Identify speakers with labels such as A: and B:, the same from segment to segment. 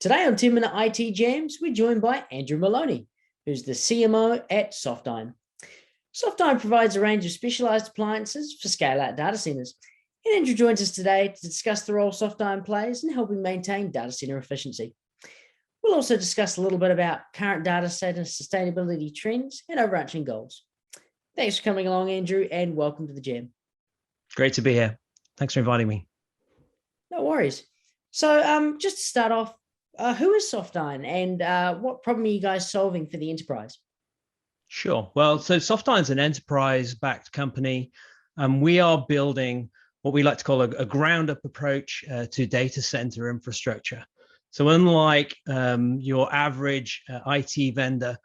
A: Today on 10 Minute IT Jams, we're joined by Andrew Moloney, who's the CMO at SoftIron. SoftIron provides a range of specialized appliances for scale-out data centers. And Andrew joins us today to discuss the role SoftIron plays in helping maintain data center efficiency. We'll also discuss a little bit about current data center sustainability trends and overarching goals. Thanks for coming along, Andrew, and welcome to the Jam.
B: Great to be here. Thanks for inviting me.
A: No worries. So just to start off, who is SoftIron and what problem are you guys solving for the enterprise?
B: Sure. Well, so SoftIron is an enterprise-backed company. We are building what we like to call a ground-up approach to data center infrastructure. So unlike your average IT vendor,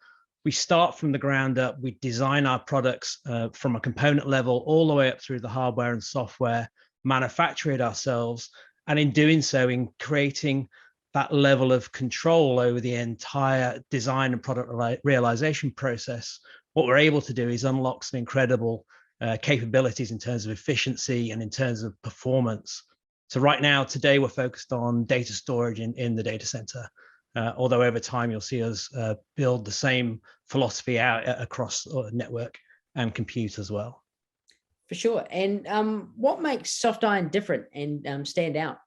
B: we start from the ground up. We design our products from a component level all the way up through the hardware and software, manufacture it ourselves, and in doing so, in creating that level of control over the entire design and product realization process, what we're able to do is unlock some incredible capabilities in terms of efficiency and in terms of performance. So right now, today, we're focused on data storage in the data center, although over time, you'll see us build the same philosophy out across network and compute as well.
A: For sure. And what makes SoftIron different and stand out?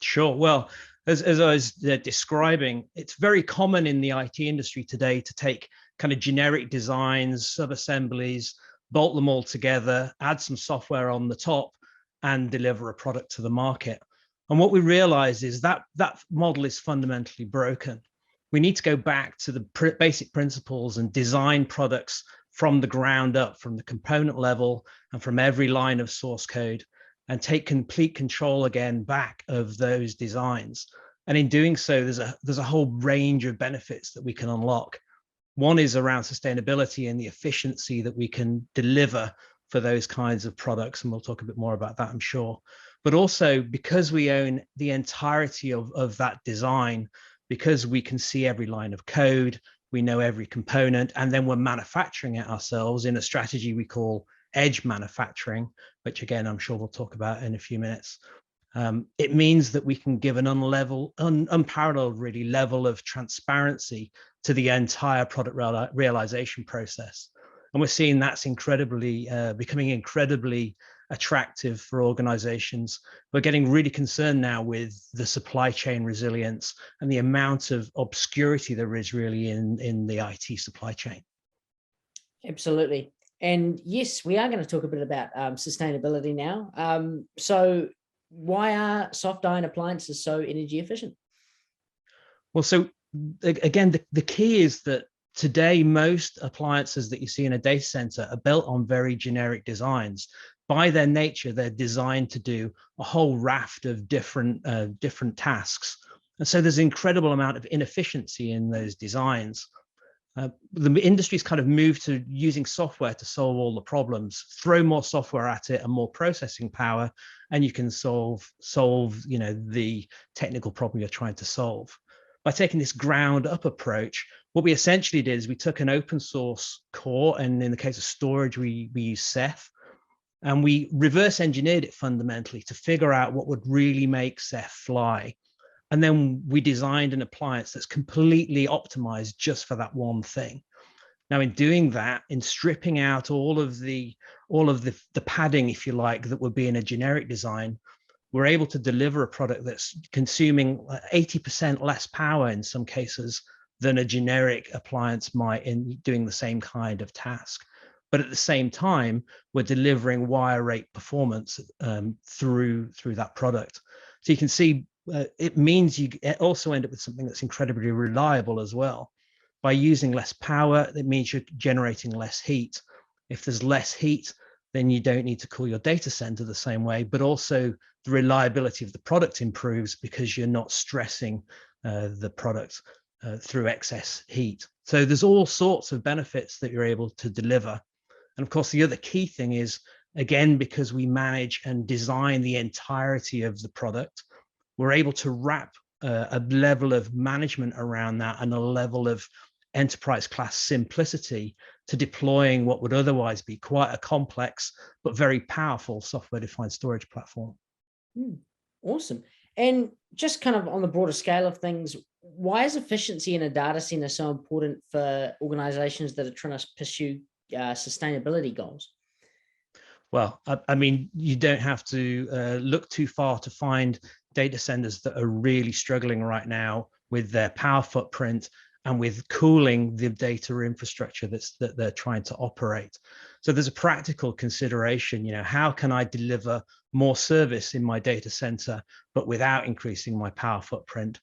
B: Sure. Well, as I was describing, it's very common in the IT industry today to take kind of generic designs, sub-assemblies, bolt them all together, add some software on the top, and deliver a product to the market. And what we realize is that that model is fundamentally broken. We need to go back to the basic principles and design products from the ground up, from the component level, and from every line of source code, and take complete control again back of those designs. And in doing so, there's a whole range of benefits that we can unlock. One is around sustainability and the efficiency that we can deliver for those kinds of products. And we'll talk a bit more about that, I'm sure. But also because we own the entirety of that design, because we can see every line of code, we know every component, and then we're manufacturing it ourselves in a strategy we call edge manufacturing, which again, I'm sure we'll talk about in a few minutes. It means that we can give an unparalleled really level of transparency to the entire product realization process. And we're seeing that's becoming incredibly attractive for organizations. We're getting really concerned now with the supply chain resilience and the amount of obscurity there is really in the IT supply chain.
A: Absolutely. And yes, we are going to talk a bit about sustainability now. So why are SoftIron appliances so energy efficient?
B: Well, so again, the key is that today, most appliances that you see in a data center are built on very generic designs. By their nature, they're designed to do a whole raft of different tasks. And so there's an incredible amount of inefficiency in those designs. The industry's kind of moved to using software to solve all the problems. Throw more software at it and more processing power, and you can solve the technical problem you're trying to solve. By taking this ground up approach, what we essentially did is we took an open source core, and in the case of storage, we use Ceph, and we reverse engineered it fundamentally to figure out what would really make Ceph fly. And then we designed an appliance that's completely optimized just for that one thing. Now, in doing that, in stripping out all of the padding, if you like, that would be in a generic design, we're able to deliver a product that's consuming 80% less power in some cases than a generic appliance might in doing the same kind of task. But at the same time, we're delivering wire rate performance through that product. So you can see it means you also end up with something that's incredibly reliable as well. By using less power, it means you're generating less heat. If there's less heat, then you don't need to cool your data center the same way, but also the reliability of the product improves because you're not stressing the product through excess heat. So there's all sorts of benefits that you're able to deliver. And of course, the other key thing is, again, because we manage and design the entirety of the product, we're able to wrap a level of management around that and a level of enterprise class simplicity to deploying what would otherwise be quite a complex but very powerful software-defined storage platform.
A: Awesome. And just kind of on the broader scale of things, why is efficiency in a data center so important for organizations that are trying to pursue sustainability goals?
B: Well, I mean, you don't have to look too far to find data centers that are really struggling right now with their power footprint and with cooling the data infrastructure that they're trying to operate. So there's a practical consideration, how can I deliver more service in my data center, but without increasing my power footprint?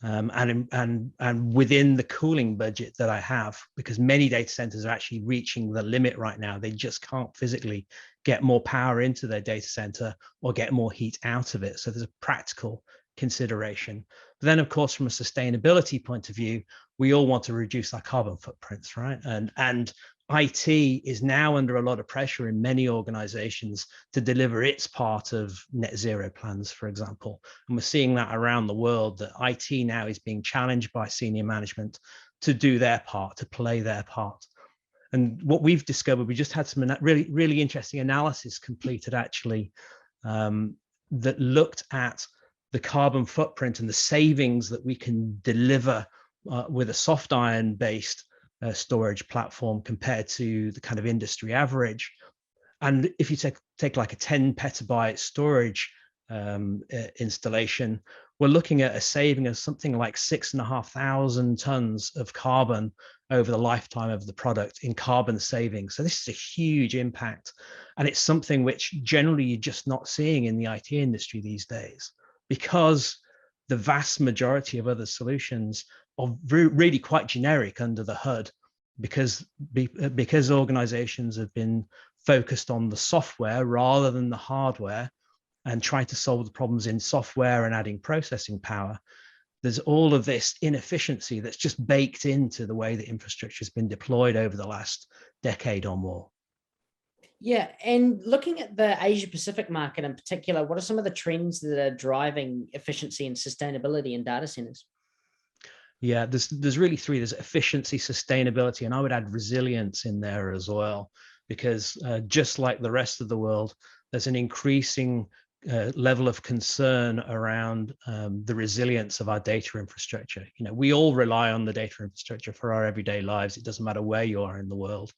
B: And within the cooling budget that I have, because many data centers are actually reaching the limit right now. They just can't physically get more power into their data center or get more heat out of it. So there's a practical consideration. But then, of course, from a sustainability point of view, we all want to reduce our carbon footprints, right? And IT is now under a lot of pressure in many organizations to deliver its part of net zero plans, for example. And we're seeing that around the world, that IT now is being challenged by senior management to do their part, to play their part. And what we've discovered, we just had some really, really interesting analysis completed actually, that looked at the carbon footprint and the savings that we can deliver with a soft iron based storage platform compared to the kind of industry average. And if you take like a 10 petabyte storage installation, we're looking at a saving of something like 6,500 tons of carbon over the lifetime of the product in carbon savings. So this is a huge impact. And it's something which generally you're just not seeing in the IT industry these days, because the vast majority of other solutions are really quite generic under the hood, because organizations have been focused on the software rather than the hardware and trying to solve the problems in software and adding processing power. There's all of this inefficiency that's just baked into the way that infrastructure has been deployed over the last decade or more.
A: Yeah, and looking at the Asia Pacific market in particular, what are some of the trends that are driving efficiency and sustainability in data centers?
B: Yeah, there's really three. There's efficiency, sustainability, and I would add resilience in there as well, because just like the rest of the world, there's an increasing level of concern around the resilience of our data infrastructure. We all rely on the data infrastructure for our everyday lives. It doesn't matter where you are in the world.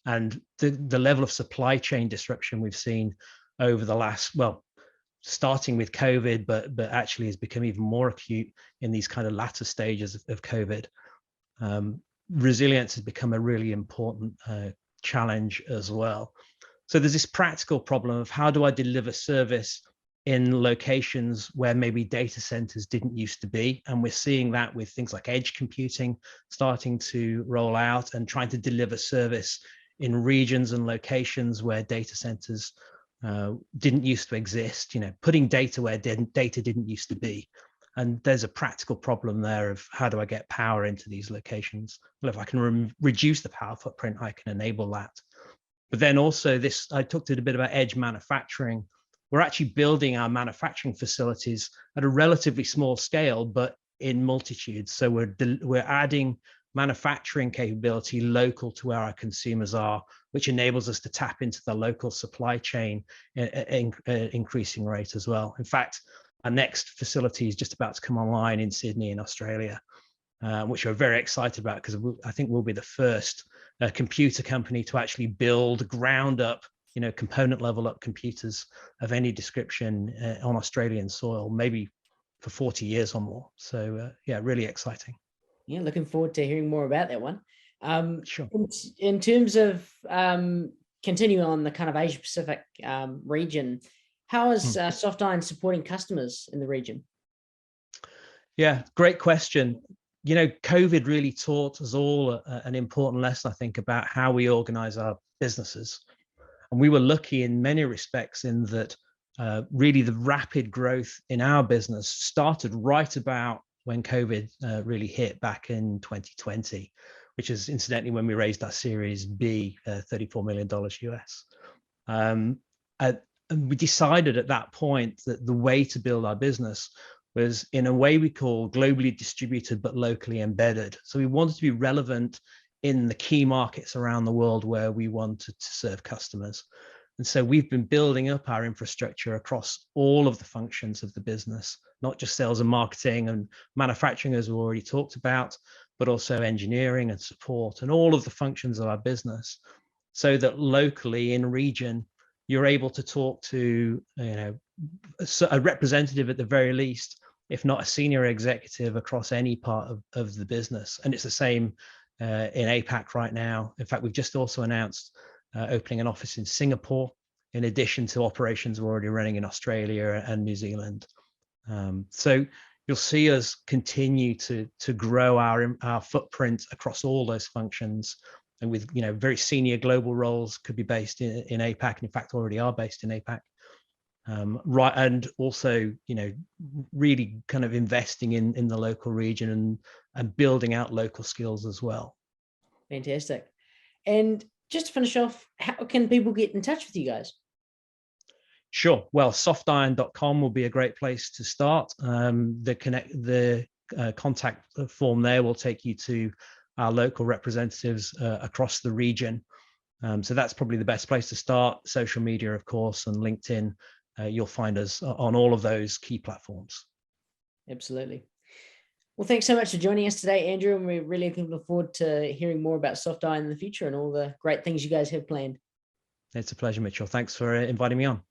B: And the level of supply chain disruption we've seen over the last, well, starting with COVID, but actually has become even more acute in these kind of latter stages of COVID. Resilience has become a really important challenge as well. So there's this practical problem of how do I deliver service in locations where maybe data centers didn't used to be. And we're seeing that with things like edge computing starting to roll out and trying to deliver service in regions and locations where data centers didn't used to exist, putting data where data didn't used to be. And there's a practical problem there of how do I get power into these locations? Well, if I can reduce the power footprint, I can enable that. But then also this, I talked a bit about edge manufacturing. We're actually building our manufacturing facilities at a relatively small scale, but in multitudes. So we're adding manufacturing capability local to where our consumers are, which enables us to tap into the local supply chain increasing rate as well. In fact, our next facility is just about to come online in Sydney in Australia, which we're very excited about, because I think we'll be the first computer company to actually build ground up, component level up computers of any description on Australian soil, maybe for 40 years or more. So yeah, really exciting.
A: Yeah, looking forward to hearing more about that one.
B: Sure.
A: In terms of continuing on the kind of Asia Pacific region, how is SoftIron supporting customers in the region?
B: Yeah, great question. COVID really taught us all an important lesson, I think, about how we organize our businesses. And we were lucky in many respects in that really the rapid growth in our business started right about when COVID really hit back in 2020, which is incidentally when we raised our Series B, $34 million US. And we decided at that point that the way to build our business was in a way we call globally distributed but locally embedded. So we wanted to be relevant in the key markets around the world where we wanted to serve customers. And so we've been building up our infrastructure across all of the functions of the business, not just sales and marketing and manufacturing, as we already talked about, but also engineering and support and all of the functions of our business, so that locally in region, you're able to talk to, a representative at the very least, if not a senior executive across any part of the business. And it's the same in APAC right now. In fact, we've just also announced opening an office in Singapore, in addition to operations we're already running in Australia and New Zealand. So you'll see us continue to grow our footprint across all those functions, and with very senior global roles could be based in APAC, and in fact already are based in APAC. Right, and also really kind of investing in the local region and building out local skills as well.
A: Fantastic. And just to finish off, how can people get in touch with you guys?
B: Sure. Well, softiron.com will be a great place to start. The contact form there will take you to our local representatives across the region. So that's probably the best place to start. Social media, of course, and LinkedIn. You'll find us on all of those key platforms.
A: Absolutely. Well, thanks so much for joining us today, Andrew. And we're really looking forward to hearing more about SoftIron in the future and all the great things you guys have planned.
B: It's a pleasure, Mitchell. Thanks for inviting me on.